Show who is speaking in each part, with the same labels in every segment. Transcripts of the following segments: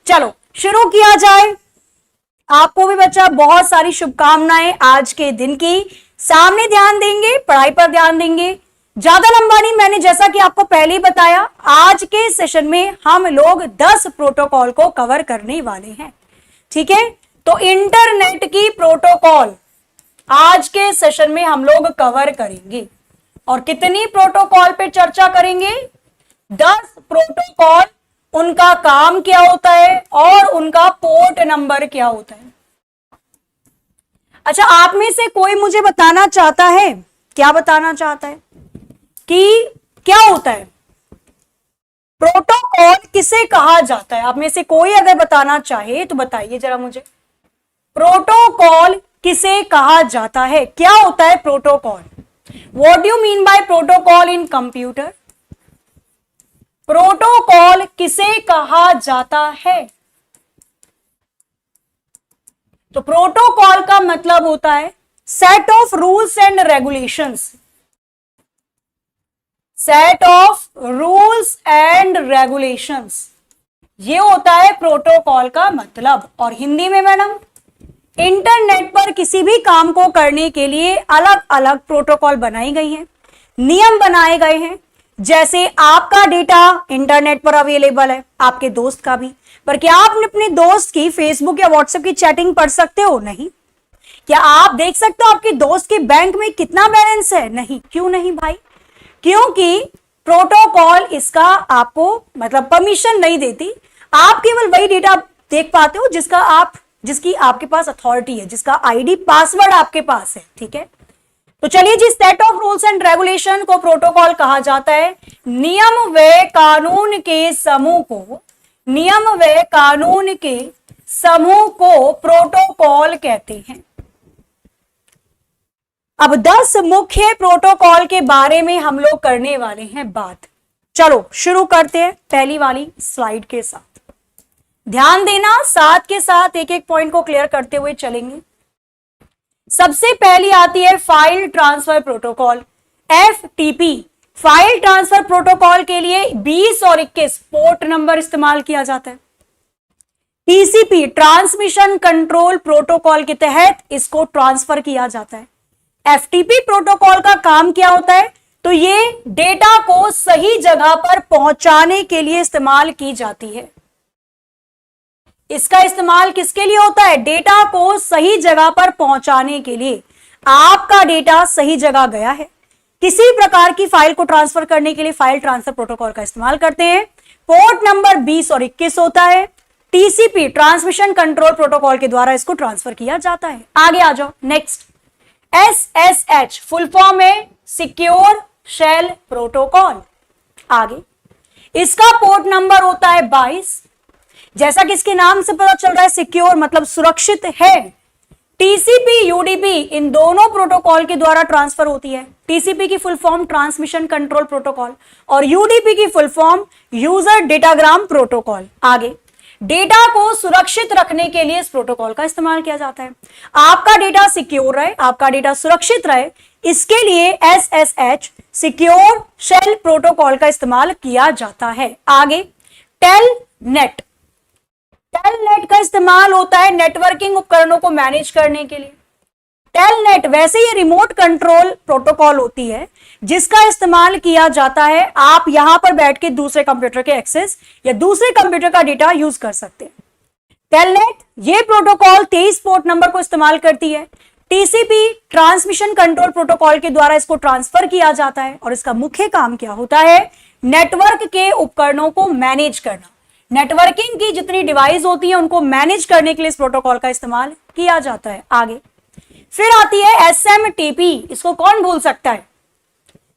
Speaker 1: चलो शुरू किया जाए। आपको भी बच्चा बहुत सारी शुभकामनाएं आज के दिन की। सामने ध्यान देंगे, पढ़ाई पर ध्यान देंगे, ज्यादा लंबा नहीं। मैंने जैसा कि आपको पहले ही बताया, आज के सेशन में हम लोग 10 प्रोटोकॉल को कवर करने वाले हैं। ठीक है, तो इंटरनेट की प्रोटोकॉल आज के सेशन में हम लोग कवर करेंगे। और कितनी प्रोटोकॉल पे चर्चा करेंगे? 10 प्रोटोकॉल, उनका काम क्या होता है और उनका पोर्ट नंबर क्या होता है। अच्छा, आप में से कोई मुझे बताना चाहता है, क्या बताना चाहता है कि क्या होता है प्रोटोकॉल, किसे कहा जाता है? आप में से कोई अगर बताना चाहे तो बताइए जरा मुझे, प्रोटोकॉल किसे कहा जाता है? क्या होता है protocol? What do you mean by protocol in computer? Protocol किसे कहा जाता है? तो प्रोटोकॉल का मतलब होता है set of rules and regulations. Set of rules and regulations, ये होता है प्रोटोकॉल का मतलब। और हिंदी में मैडम, इंटरनेट पर किसी भी काम को करने के लिए अलग अलग प्रोटोकॉल बनाई गई हैं, नियम बनाए गए हैं। जैसे आपका डेटा इंटरनेट पर अवेलेबल है, आपके दोस्त का भी, पर क्या आप अपने दोस्त की फेसबुक या व्हाट्सएप की चैटिंग पढ़ सकते हो? नहीं। क्या आप देख सकते हो आपके दोस्त के बैंक में कितना बैलेंस है? नहीं। क्यों नहीं भाई? क्योंकि प्रोटोकॉल इसका आपको मतलब परमिशन नहीं देती। आप केवल वही डेटा देख पाते हो जिसकी आपके पास अथॉरिटी है, जिसका आईडी पासवर्ड आपके पास है। ठीक है, तो चलिए जी, set of rules and regulation को प्रोटोकॉल कहा जाता है। नियम व कानून के समूह को, नियम व कानून के समूह को प्रोटोकॉल कहते हैं। अब 10 मुख्य प्रोटोकॉल के बारे में हम लोग करने वाले हैं बात। चलो शुरू करते हैं पहली वाली स्लाइड के साथ। ध्यान देना, साथ के साथ एक एक पॉइंट को क्लियर करते हुए चलेंगे। सबसे पहली आती है file transfer protocol, FTP। File transfer protocol के लिए 20 और 21 पोर्ट नंबर इस्तेमाल किया जाता है। TCP ट्रांसमिशन कंट्रोल प्रोटोकॉल के तहत इसको ट्रांसफर किया जाता है। FTP प्रोटोकॉल का काम क्या होता है? तो ये डेटा को सही जगह पर पहुंचाने के लिए इस्तेमाल की जाती है। इसका इस्तेमाल किसके लिए होता है? डेटा को सही जगह पर पहुंचाने के लिए। आपका डेटा सही जगह गया है, किसी प्रकार की फाइल को ट्रांसफर करने के लिए फाइल ट्रांसफर प्रोटोकॉल का इस्तेमाल करते हैं। पोर्ट नंबर 20 और 21 होता है। TCP ट्रांसमिशन कंट्रोल प्रोटोकॉल के द्वारा इसको ट्रांसफर किया जाता है। आगे आ जाओ, नेक्स्ट। SSH फुल फॉर्म है सिक्योर शेल प्रोटोकॉल। आगे इसका पोर्ट नंबर होता है 22। जैसा कि इसके नाम से पता चल रहा है, सिक्योर मतलब सुरक्षित है। TCP UDP इन दोनों प्रोटोकॉल के द्वारा ट्रांसफर होती है। TCP की full form transmission control protocol और UDP की full form user datagram protocol. आगे डेटा को सुरक्षित रखने के लिए इस प्रोटोकॉल का इस्तेमाल किया जाता है। आपका डेटा सिक्योर रहे, आपका डेटा सुरक्षित रहे, इसके लिए SSH सिक्योर शेल प्रोटोकॉल का इस्तेमाल किया जाता है। आगे टेलनेट, टेलनेट का इस्तेमाल होता है नेटवर्किंग उपकरणों को मैनेज करने के लिए। टेलनेट वैसे ये रिमोट कंट्रोल प्रोटोकॉल होती है जिसका इस्तेमाल किया जाता है। आप यहां पर बैठ के दूसरे कंप्यूटर के एक्सेस या दूसरे कंप्यूटर का डेटा यूज कर सकते हैं। टेलनेट ये प्रोटोकॉल 23 पोर्ट नंबर को इस्तेमाल करती है। TCP ट्रांसमिशन कंट्रोल प्रोटोकॉल के द्वारा इसको ट्रांसफर किया जाता है और इसका मुख्य काम क्या होता है? नेटवर्क के उपकरणों को मैनेज करना। नेटवर्किंग की जितनी डिवाइस होती है उनको मैनेज करने के लिए इस प्रोटोकॉल का इस्तेमाल किया जाता है। आगे फिर आती है SMTP। इसको कौन भूल सकता है?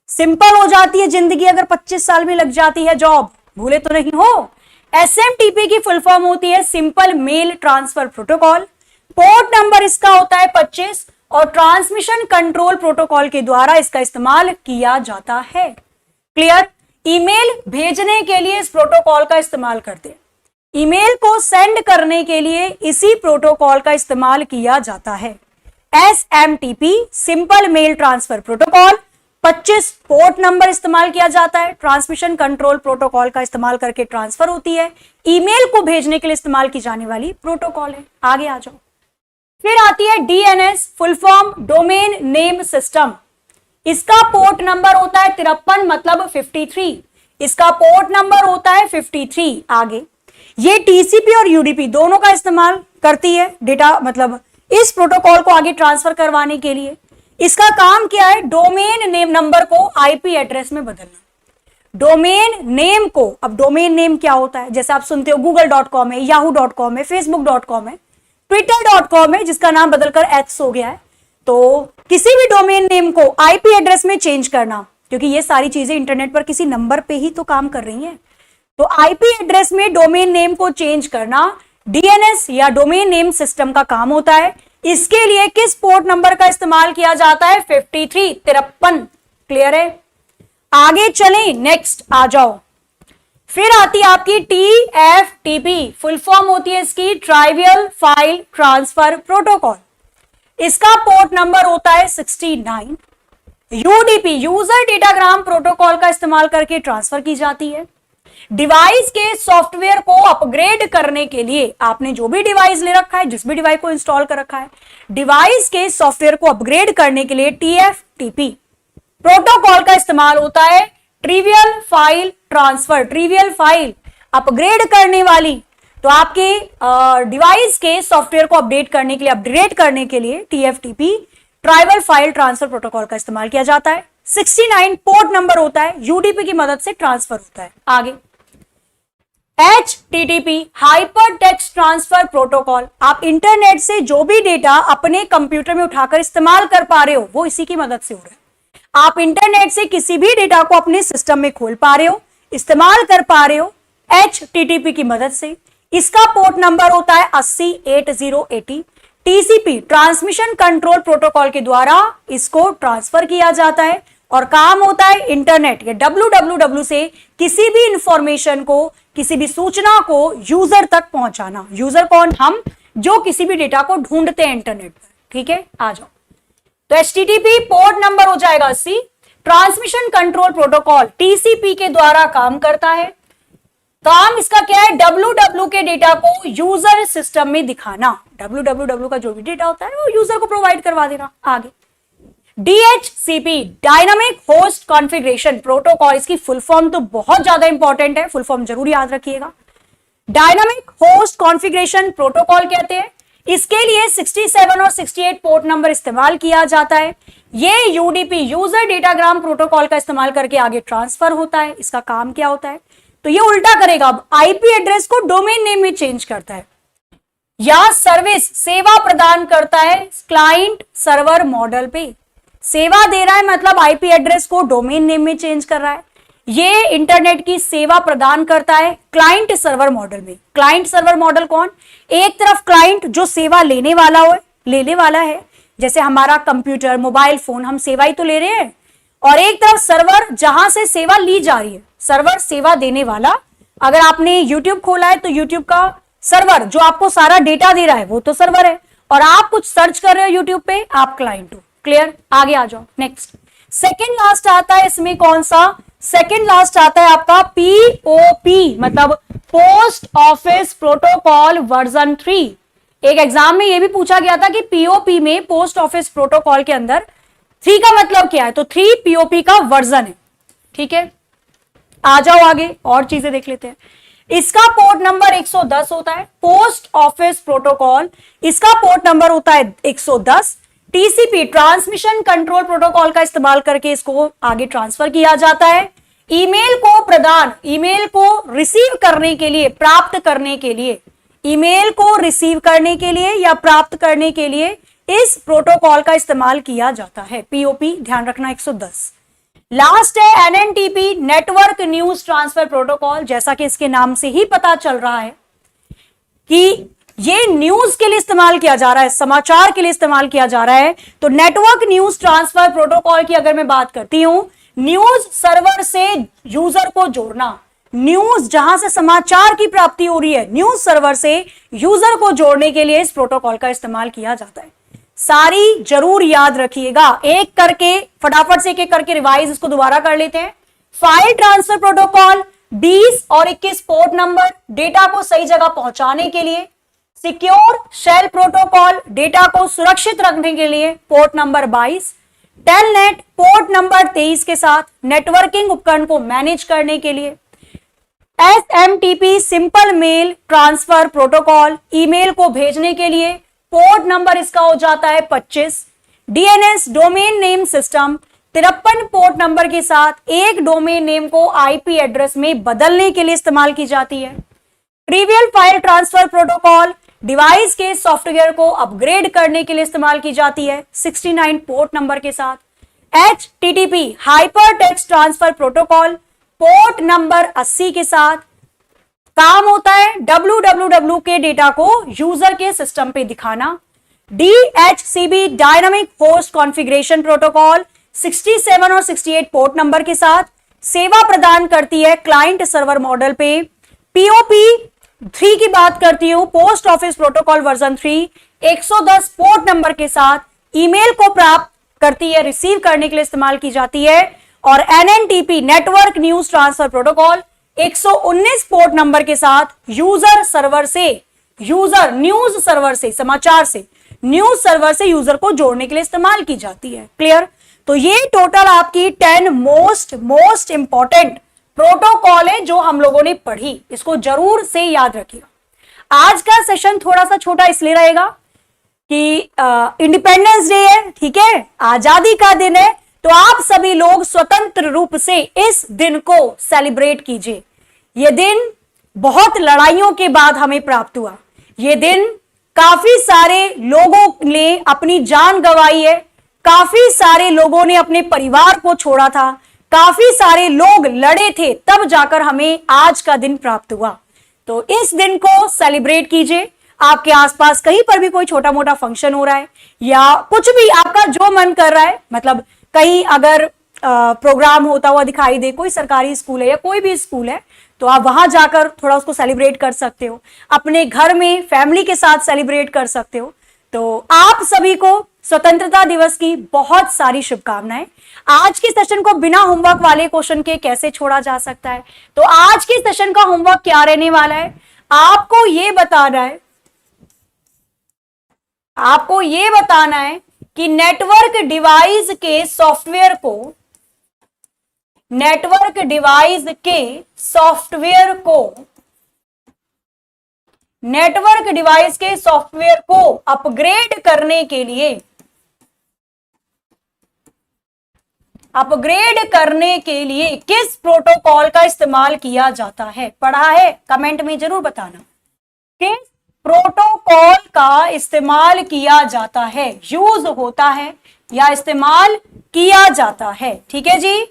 Speaker 1: सिंपल हो जाती है जिंदगी अगर 25 साल में लग जाती है जॉब, भूले तो नहीं हो। SMTP की फुल फॉर्म होती है simple mail transfer protocol. Port number इसका होता है 25 और ट्रांसमिशन कंट्रोल प्रोटोकॉल के द्वारा इसका इस्तेमाल किया जाता है। क्लियर? ईमेल भेजने के लिए इस प्रोटोकॉल का इस्तेमाल करते हैं। ईमेल को सेंड करने के लिए इसी प्रोटोकॉल का इस्तेमाल किया जाता है। SMTP simple mail transfer protocol 25 port number इस्तेमाल किया जाता है, ट्रांसमिशन कंट्रोल प्रोटोकॉल का इस्तेमाल करके ट्रांसफर होती है, ईमेल को भेजने के लिए इस्तेमाल की जाने वाली प्रोटोकॉल है। आगे आ जाओ। फिर आती है DNS, full form domain name system. इसका पोर्ट नंबर होता है 53, मतलब 53। इसका पोर्ट नंबर होता है 53। आगे ये टीसीपी और यूडीपी दोनों का इस्तेमाल करती है डेटा, मतलब इस प्रोटोकॉल को आगे ट्रांसफर करवाने के लिए। इसका काम क्या है? डोमेन नेम नंबर को आईपी एड्रेस में बदलना। डोमेन नेम को, अब डोमेन नेम क्या होता है? जैसे आप सुनते हो google.com है, yahoo.com है, facebook.com है, twitter.com है, जिसका नाम बदलकर एक्स हो गया है। तो किसी भी डोमेन नेम को आईपी एड्रेस में चेंज करना, क्योंकि ये सारी चीजें इंटरनेट पर किसी नंबर पे ही तो काम कर रही हैं, तो आईपी एड्रेस में डोमेन नेम को चेंज करना डीएनएस या डोमेन नेम सिस्टम का काम होता है। इसके लिए किस पोर्ट नंबर का इस्तेमाल किया जाता है? 53, 53। क्लियर है? आगे चलें, नेक्स्ट आ जाओ। फिर आती है आपकी टीएफटीपी, फुल फॉर्म होती है इसकी ट्राइवियल फाइल ट्रांसफर प्रोटोकॉल। इसका पोर्ट नंबर होता है 69। यूडीपी, यूजर डेटाग्राम प्रोटोकॉल का इस्तेमाल करके ट्रांसफर की जाती है। डिवाइस के सॉफ्टवेयर को अपग्रेड करने के लिए, आपने जो भी डिवाइस ले रखा है, जिस भी डिवाइस को इंस्टॉल कर रखा है, डिवाइस के सॉफ्टवेयर को अपग्रेड करने के लिए टीएफटीपी प्रोटोकॉल का इस्तेमाल होता है। Trivial file transfer, trivial file upgrade करने वाली, तो आपके डिवाइस के सॉफ्टवेयर को अपडेट करने के लिए, अपग्रेड करने के लिए TFTP trivial file transfer protocol का इस्तेमाल किया जाता है। 69 पोर्ट नंबर होता है, यूडीपी की मदद से ट्रांसफर होता है। आगे HTTP hyper text transfer protocol. आप इंटरनेट से जो भी डेटा अपने कंप्यूटर में उठाकर इस्तेमाल कर पा रहे हो, वो इसी की मदद से हो रहा है। आप इंटरनेट से किसी भी डेटा को अपने सिस्टम में खोल पा रहे हो, इस्तेमाल कर पा रहे हो HTTP की मदद से। इसका पोर्ट नंबर होता है 808080। टीसीपी ट्रांसमिशन कंट्रोल प्रोटोकॉल के द्वारा इसको ट्रांसफर किया जाता है और काम होता है इंटरनेट या www से किसी भी इंफॉर्मेशन को, किसी भी सूचना को यूजर तक पहुंचाना। यूजर कौन? हम, जो किसी भी डेटा को ढूंढते हैं इंटरनेट पर। ठीक है, आ जाओ। तो HTTP पोर्ट नंबर हो जाएगा 80। ट्रांसमिशन कंट्रोल प्रोटोकॉल टीसीपी के द्वारा काम करता है। काम इसका क्या है? www के डेटा को यूजर सिस्टम में दिखाना। www का जो भी डेटा होता है वो यूजर को प्रोवाइड करवा देना। आगे DHCP dynamic host configuration protocol, इसकी फुल फॉर्म तो बहुत ज्यादा इंपॉर्टेंट है, फुल फॉर्म जरूर याद रखिएगा। डायनामिक होस्ट कॉन्फ़िगरेशन प्रोटोकॉल कहते हैं। इसके लिए 67 और 68 पोर्ट नंबर इस्तेमाल किया जाता है। ये यूडीपी यूजर डेटाग्राम प्रोटोकॉल का इस्तेमाल करके आगे ट्रांसफर होता है। इसका काम क्या होता है? तो ये उल्टा करेगा, अब आईपी एड्रेस को डोमेन नेम में चेंज करता है या सर्विस सेवा प्रदान करता है क्लाइंट सर्वर मॉडल पे। सेवा दे रहा है मतलब आईपी एड्रेस को डोमेन नेम में चेंज कर रहा है। ये इंटरनेट की सेवा प्रदान करता है क्लाइंट सर्वर मॉडल में। क्लाइंट सर्वर मॉडल कौन? एक तरफ क्लाइंट जो सेवा लेने वाला है, जैसे हमारा कंप्यूटर, मोबाइल फोन, हम सेवा ही तो ले रहे हैं, और एक तरफ सर्वर जहां से सेवा ली जा रही है, सर्वर सेवा देने वाला। अगर आपने यूट्यूब खोला है तो यूट्यूब का सर्वर जो आपको सारा डेटा दे रहा है वो तो सर्वर है, और आप कुछ सर्च कर रहे हो यूट्यूब पे, आप क्लाइंट हो। क्लियर? आगे आ जाओ। नेक्स्ट सेकेंड लास्ट आता है इसमें कौन सा? सेकेंड लास्ट आता है आपका POP, मतलब पोस्ट ऑफिस प्रोटोकॉल वर्जन 3। एक एग्जाम में यह भी पूछा गया था कि POP में, पोस्ट ऑफिस प्रोटोकॉल के अंदर 3 का मतलब क्या है? तो 3 POP का वर्जन है। ठीक है, आ जाओ आगे और चीजें देख लेते हैं। इसका पोर्ट नंबर 110 होता है। पोस्ट ऑफिस प्रोटोकॉल, इसका पोर्ट नंबर होता है 110। टीसीपी ट्रांसमिशन कंट्रोल प्रोटोकॉल का इस्तेमाल करके इसको आगे ट्रांसफर किया जाता है। ईमेल को प्रदान, ईमेल को रिसीव करने के लिए, प्राप्त करने के लिए, ईमेल को रिसीव करने के लिए या प्राप्त करने के लिए इस प्रोटोकॉल का इस्तेमाल किया जाता है। POP ध्यान रखना 110। लास्ट है NNTP network news transfer protocol. जैसा कि इसके नाम से ही पता चल रहा है कि ये न्यूज के लिए इस्तेमाल किया जा रहा है, समाचार के लिए इस्तेमाल किया जा रहा है। तो नेटवर्क न्यूज ट्रांसफर प्रोटोकॉल की अगर मैं बात करती हूं, न्यूज सर्वर से यूजर को जोड़ना, न्यूज जहां से समाचार की प्राप्ति हो रही है, न्यूज सर्वर से यूजर को जोड़ने के लिए इस प्रोटोकॉल का इस्तेमाल किया जाता है। सारी जरूर याद रखिएगा। एक करके फटाफट से एक करके रिवाइज इसको दोबारा कर लेते हैं। फाइल ट्रांसफर प्रोटोकॉल 20 और 21 पोर्ट नंबर डेटा को सही जगह पहुंचाने के लिए। सिक्योर शेल प्रोटोकॉल डेटा को सुरक्षित रखने के लिए port number 22। Telnet port number 23 के साथ नेटवर्किंग उपकरण को मैनेज करने के लिए। SMTP simple mail transfer protocol email को भेजने के लिए पोर्ट नंबर इसका हो जाता है 25। DNS domain name system 53 port number के साथ एक डोमेन नेम को IP एड्रेस में बदलने के लिए इस्तेमाल की जाती है। Trivial file transfer protocol device के सॉफ्टवेयर को अपग्रेड करने के लिए इस्तेमाल की जाती है 69 पोर्ट नंबर के साथ। HTTP hyper text transfer protocol port number 80 के साथ काम होता है www के डेटा को यूजर के सिस्टम पे दिखाना। DHCP dynamic host configuration protocol 67 और 68 पोर्ट नंबर के साथ सेवा प्रदान करती है क्लाइंट सर्वर मॉडल पे। POP 3 की बात करती हूं, post office protocol version 3 110 port number के साथ ईमेल को प्राप्त करती है, रिसीव करने के लिए इस्तेमाल की जाती है। और NNTP network news transfer protocol 119 port number के साथ यूजर न्यूज सर्वर से समाचार से न्यूज सर्वर से यूजर को जोड़ने के लिए इस्तेमाल की जाती है। क्लियर? तो ये टोटल आपकी 10 मोस्ट इंपॉर्टेंट प्रोटोकॉल है जो हम लोगों ने पढ़ी, इसको जरूर से याद रखिएगा। आज का सेशन थोड़ा सा छोटा इसलिए रहेगा कि इंडिपेंडेंस डे है, ठीक है, आजादी का दिन है, तो आप सभी लोग स्वतंत्र रूप से इस दिन को सेलिब्रेट कीजिए। यह दिन बहुत लड़ाइयों के बाद हमें प्राप्त हुआ। यह दिन काफी सारे लोगों ने अपनी जान गंवाई है, काफी सारे लोगों ने अपने परिवार को छोड़ा था, काफी सारे लोग लड़े थे, तब जाकर हमें आज का दिन प्राप्त हुआ। तो इस दिन को सेलिब्रेट कीजिए। आपके आसपास कहीं पर भी कोई छोटा मोटा फंक्शन हो रहा है या कुछ भी आपका जो मन कर रहा है, मतलब कहीं अगर प्रोग्राम होता हुआ दिखाई दे, कोई सरकारी स्कूल है या कोई भी स्कूल है, तो आप वहां जाकर थोड़ा उसको सेलिब्रेट कर सकते हो। अपने घर में फैमिली के साथ सेलिब्रेट कर सकते हो। तो आप सभी को स्वतंत्रता दिवस की बहुत सारी शुभकामनाएं। आज के सेशन को बिना होमवर्क वाले क्वेश्चन के कैसे छोड़ा जा सकता है? तो आज के सेशन का होमवर्क क्या रहने वाला है? आपको ये बताना है कि नेटवर्क डिवाइस के सॉफ्टवेयर को अपग्रेड करने के लिए किस प्रोटोकॉल का इस्तेमाल किया जाता है? पढ़ा है? कमेंट में जरूर बताना किस प्रोटोकॉल का इस्तेमाल किया जाता है, यूज होता है या इस्तेमाल किया जाता है। ठीक है जी,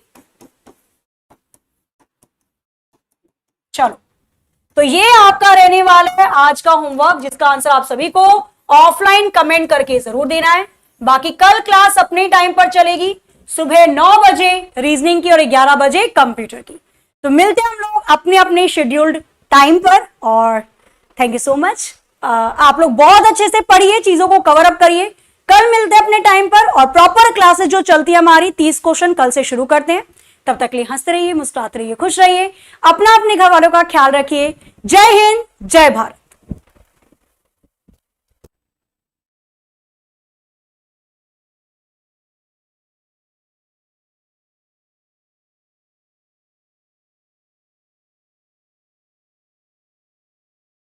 Speaker 1: चलो, तो ये आपका रहने वाला है आज का होमवर्क, जिसका आंसर आप सभी को ऑफलाइन कमेंट करके जरूर देना है। बाकी कल क्लास अपने टाइम पर चलेगी, सुबह 9 बजे रीजनिंग की और 11 बजे कंप्यूटर की। तो मिलते हैं हम लोग अपने अपने शेड्यूल्ड टाइम पर। और थैंक यू सो मच। आप लोग बहुत अच्छे से पढ़िए, चीजों को कवर अप करिए। कल मिलते हैं अपने टाइम पर और प्रॉपर क्लासेस जो चलती है हमारी 30 क्वेश्चन कल से शुरू करते हैं। तब तक के लिए हंसते रहिए, मुस्कुराते रहिए, खुश रहिए, अपने घर वालों का ख्याल रखिए। जय हिंद, जय भारत।